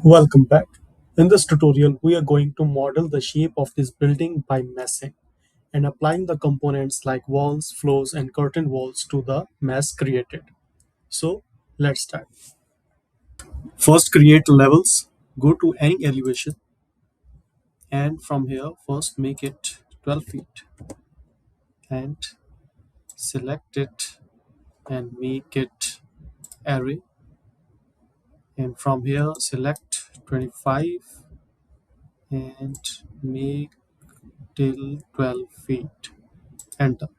Welcome back. In this tutorial, we are going to model the shape of this building by meshing and applying the components like walls, floors, and curtain walls to the mesh created. So, let's start. First, create levels. Go to any elevation, and from here, first make it 12 feet and select it and make it array. And from here, select 25 and make till 12 feet. Enter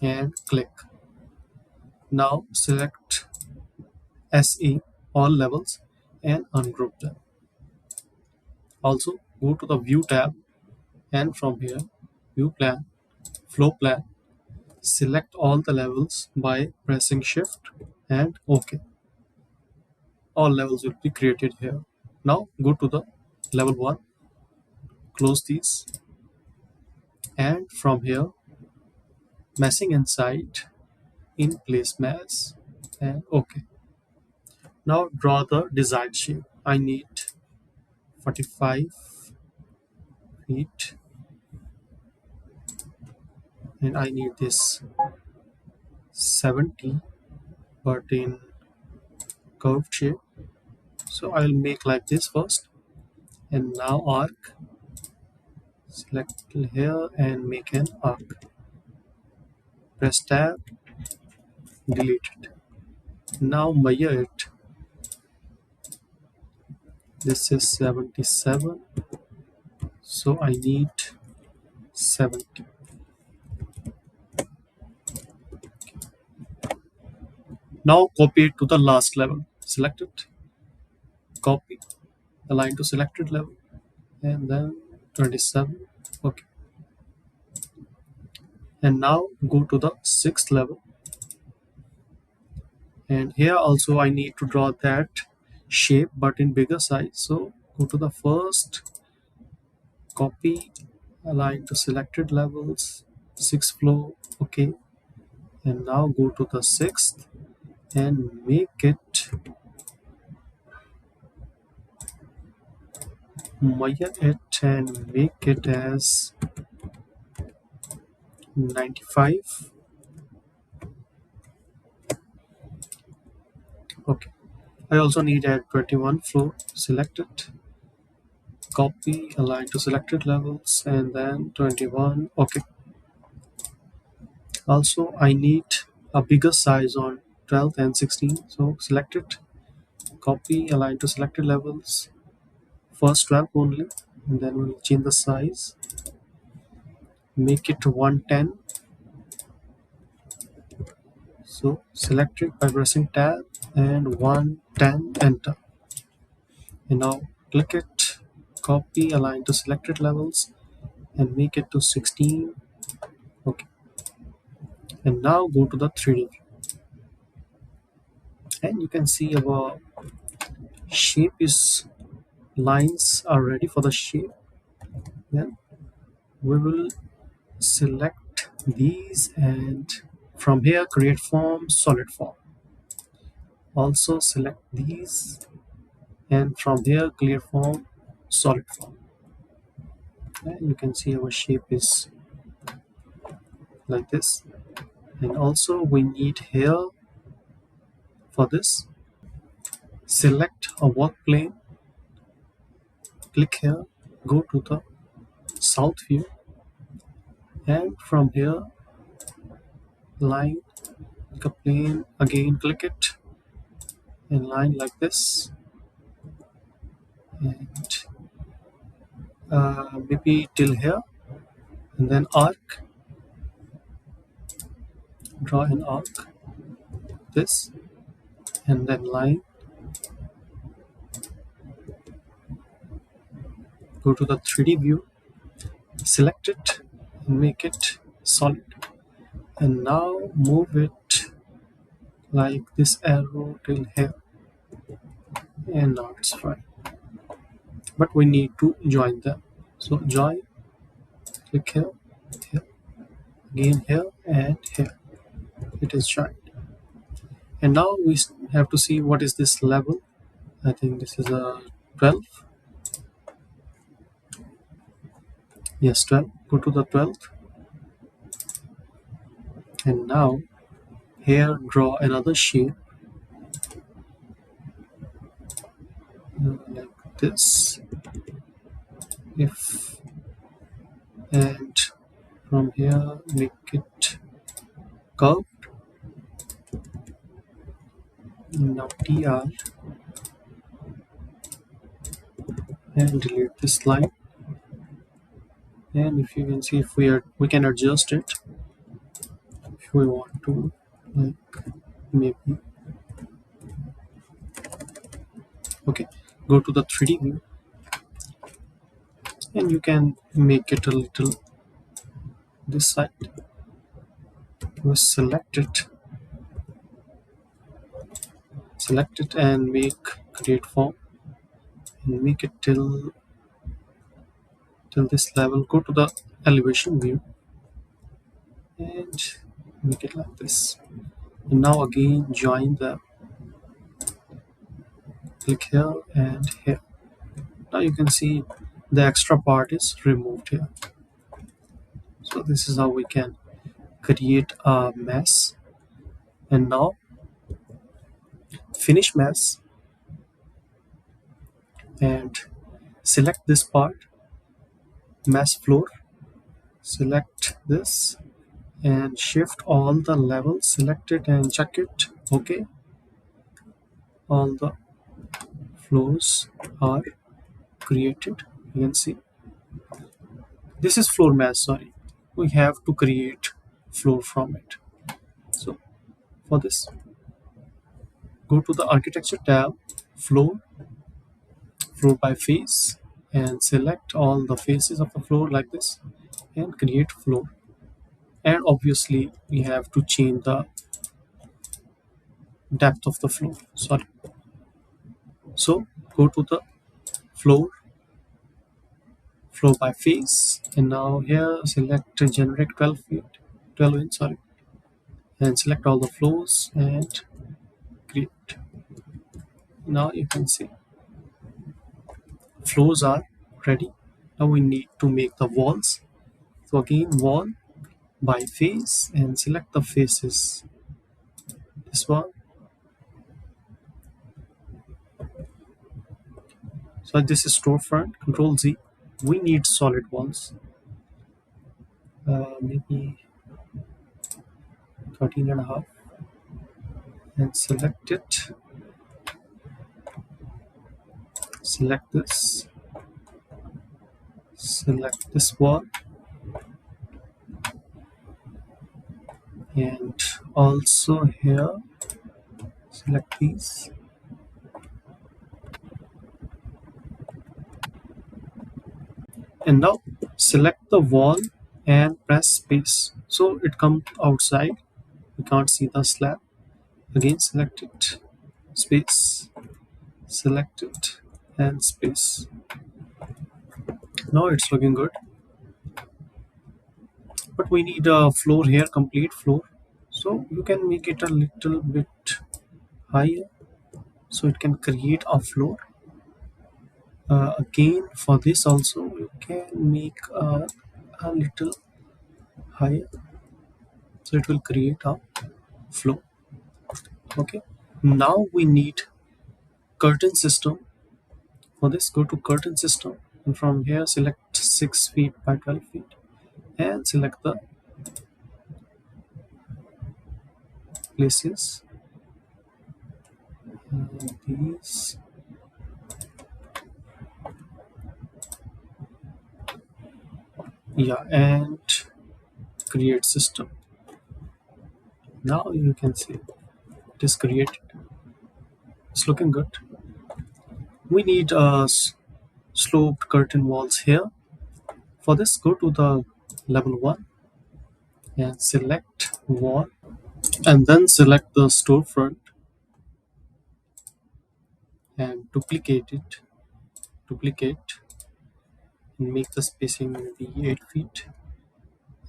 and click. Now select SE all levels and ungroup them. Also go to the view tab and from here view plan, floor plan, select all the levels by pressing shift and OK. All levels will be created here. Now go to the level 1, close these, and from here meshing inside in place mesh and OK. Now draw the desired shape. I need 45 feet and I need this 70 but in curved shape. So I'll make like this first, and now arc, select here and make an arc, press tab, delete it. Now measure it. This is 77, so I need 70. Now copy it to the last level. Select it, copy, align to selected level, and then 27. Okay. And now go to the sixth level. And here also I need to draw that shape but in bigger size. So go to the first, copy, align to selected levels, sixth floor. Okay. And now go to the sixth and make it, measure it and make it as 95. Okay. I also need at 21 floor. Select it, copy, align to selected levels, and then 21. Okay. Also I need a bigger size on 12 and 16, so select it, copy, align to selected levels, first 12 only, and then we'll change the size, make it 110. So select it by pressing tab and 110, enter. And now click it, copy, align to selected levels, and make it to 16. Okay. And now go to the 3D view, and you can see our shape is, lines are ready for the shape. Then we will select these and from here create form, solid form. Also select these and from here clear form, solid form. And you can see our shape is like this. And also we need here, for this, select a work plane, click here, go to the south view, and from here line, like a plane, again click it and line like this, and maybe till here, and then arc, draw an arc, this, and then line, go to the 3D view, select it and make it solid, and now move it like this arrow till here, and now it's fine. But we need to join them, so join, click here, here, again here, and here. It is joined. And now we have to see what is this level. I think this is a 12. Yes, 12. Go to the 12th, and now here draw another shape like this. If and from here make it curved. Now tr and delete this line. And if you can see, if we can adjust it if we want to, like maybe. Okay, go to the 3D view, and you can make it a little this side. We select it and make create form and make it till this level. Go to the elevation view and make it like this. And now again join the click here and here. Now you can see the extra part is removed here. So this is how we can create a mesh. And now finish mesh and select this part, mesh floor, select this and shift all the levels, select it and check it. Okay, all the floors are created. You can see this is floor mesh, sorry, we have to create floor from it. So for this, go to the architecture tab, floor, floor by face, and select all the faces of the floor like this and create floor. And obviously we have to change the depth of the floor, sorry. So go to the floor, floor by face, and now here select generic 12 feet, 12 inch, sorry, and select all the floors and create. Now you can see floors are ready. Now we need to make the walls. So again, wall by face and select the faces. This one. So this is storefront. Control Z. We need solid walls. Maybe 13.5. And select it. Select this. Select this wall. And also here, select these. And now select the wall and press space. So it comes outside. We can't see the slab. Again, select it, space, select it, and space. Now it's looking good. But we need a floor here, complete floor. So you can make it a little bit higher so it can create a floor. Again, for this also, you can make a little higher so it will create a floor. Okay, now we need curtain system. For this, go to curtain system, and from here select 6 feet by 12 feet and select the places. These, yeah, and create system. Now you can see it is created. It's looking good. We need sloped curtain walls here. For this, go to the level 1 and select wall, and then select the storefront and duplicate it. Duplicate and make the spacing maybe 8 feet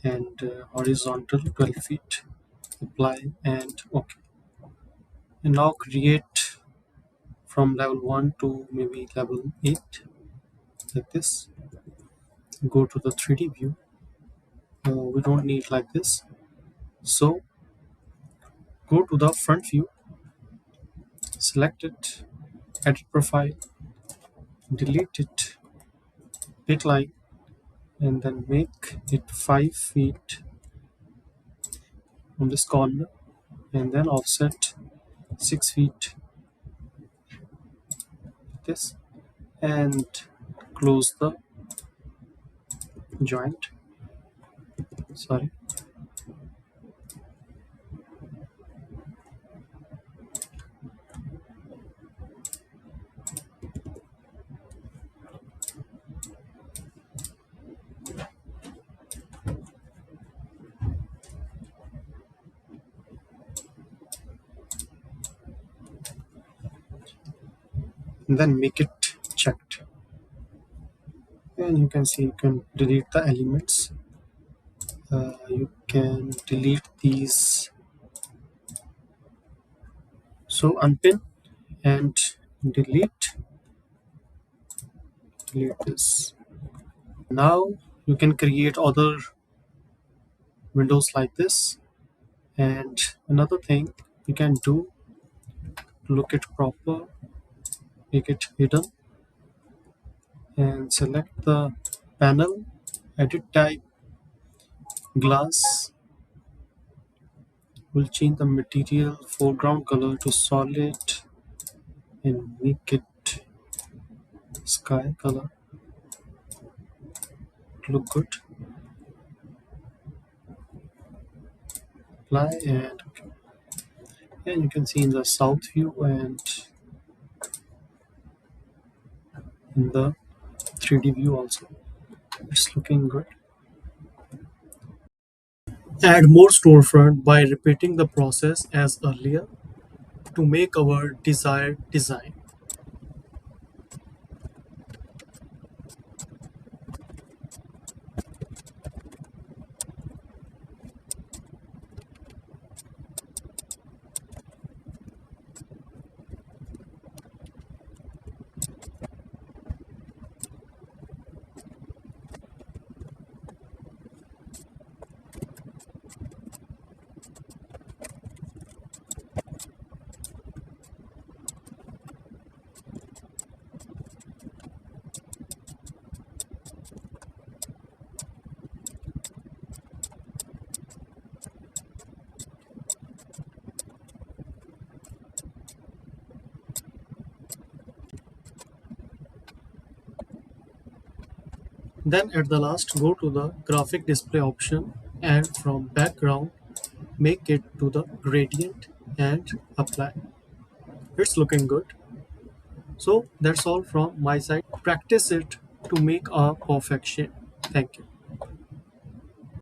and horizontal 12 feet. Apply and OK. And now create from level 1 to maybe level 8, like this. Go to the 3D view. We don't need like this. So go to the front view, select it, edit profile, delete it, pick line, and then make it 5 feet on this corner, and then offset 6 feet, like this, and close the joint. Sorry. And then make it checked, and you can see you can delete the elements. You can delete these. So unpin and delete this. Now you can create other windows like this. And another thing you can do, look it proper, make it hidden, and select the panel, edit type, glass. We'll change the material foreground color to solid and make it sky color. Look good. Apply, and okay. And you can see in the south view and in the 3D view also, it's looking good. Add more storefront by repeating the process as earlier to make our desired design. Then at the last, go to the graphic display option and from background, make it to the gradient and apply. It's looking good. So that's all from my side. Practice it to make a perfect shape. Thank you.